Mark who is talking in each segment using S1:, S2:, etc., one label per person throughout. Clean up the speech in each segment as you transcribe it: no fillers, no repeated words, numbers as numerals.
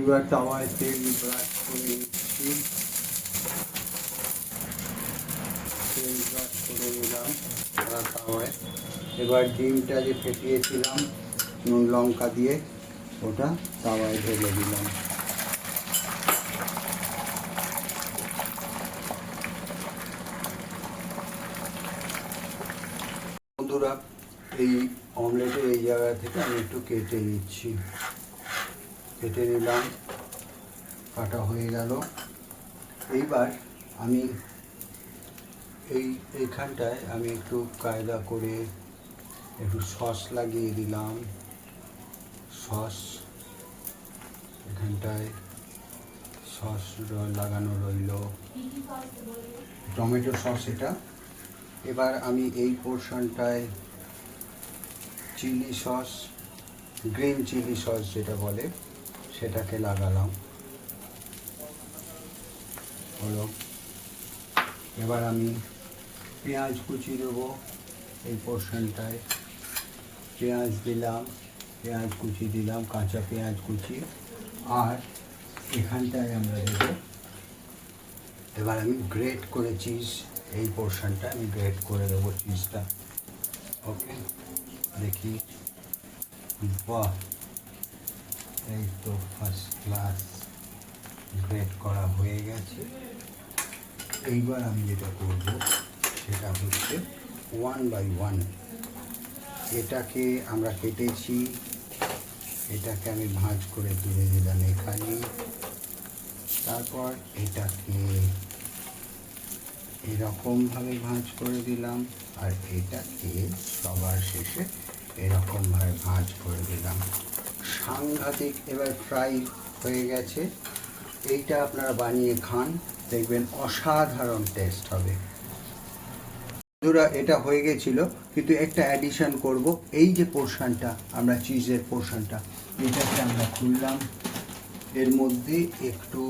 S1: এবার তাওয়ায় তেল ব্রাশ করে নিচ্ছি, তেল ব্রাশ করে নিলাম তাওয়ায়। এবার ডিমটা যে ফেটিয়েছিলাম নুন লঙ্কা দিয়ে ওটা তাওয়ায় ঢেলে দিলাম। বন্ধুরা, এই অমলেটের এই জায়গা থেকে আমি একটু কেটে নিচ্ছি, কেটে নিলাম, কাটা হয়ে গেল। এইবার আমি এইখানটায় আমি একটু কায়দা করে একটু সস লাগিয়ে দিলাম। সস এখানটায় সস লাগানো রইল, টমেটো সস এটা। এবার আমি এই পোর্শনটায় chilli sauce, green chilli sauce যেটা বলে সেটাকে লাগালাম হলো। এবার আমি পেঁয়াজ কুচি দেবো এই পোর্শনটায়, পেঁয়াজ দিলাম, পেঁয়াজ কুচি দিলাম, কাঁচা পেঁয়াজ কুচি। আর এখানটায় আমরা দেবো, এবার আমি গ্রেট করে চিজ, এই পোর্শনটা আমি গ্রেট করে দেবো চিজটা। ওকে, দেখি, বাহ, এই তো ফার্স্ট ক্লাস গ্রেট করা হয়ে গেছে। এইবার আমি যেটা করব সেটা হচ্ছে 1 বাই 1 এটাকে আমরা কেটেছি, এটাকে আমি ভাঁজ করে তুলে দিলাম এখানে। তারপর এটাকে এরকমভাবে ভাঁজ করে দিলাম, আর এটাকে সবার শেষে এরকমভাবে ভাঁজ করে দিলাম। সাংঘাতিক এবার ফ্রাই হয়ে গেছে। এইটা আপনারা বানিয়ে খান, দেখবেন অসাধারণ টেস্ট হবে। বন্ধুরা, এটা হয়ে গেছিলো, কিন্তু একটা অ্যাডিশন করব। এই যে পোর্শনটা আমরা চিজের পোর্শনটা, এটাকে আমরা খুললাম, এর মধ্যে একটু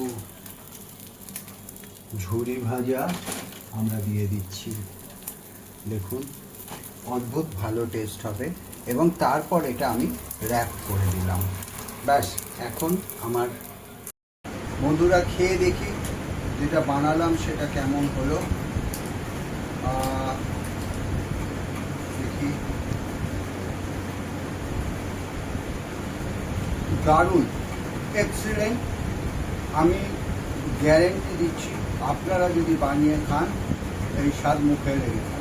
S1: ঝুরি ভাজা আমরা দিয়ে দিচ্ছি। দেখুন, অদ্ভুত ভালো টেস্ট হবে। এবং তারপর এটা আমি র্যাপ করে দিলাম। ব্যাস, এখন আমার বন্ধুরা খেয়ে দেখি যেটা বানালাম সেটা কেমন হলো। দেখি, দারুণ, এক্সিলেন্ট। আমি গ্যারেন্টি দিচ্ছি আপনারা যদি বানিয়ে খান এই স্বাদ মুখে লেগে থাকে।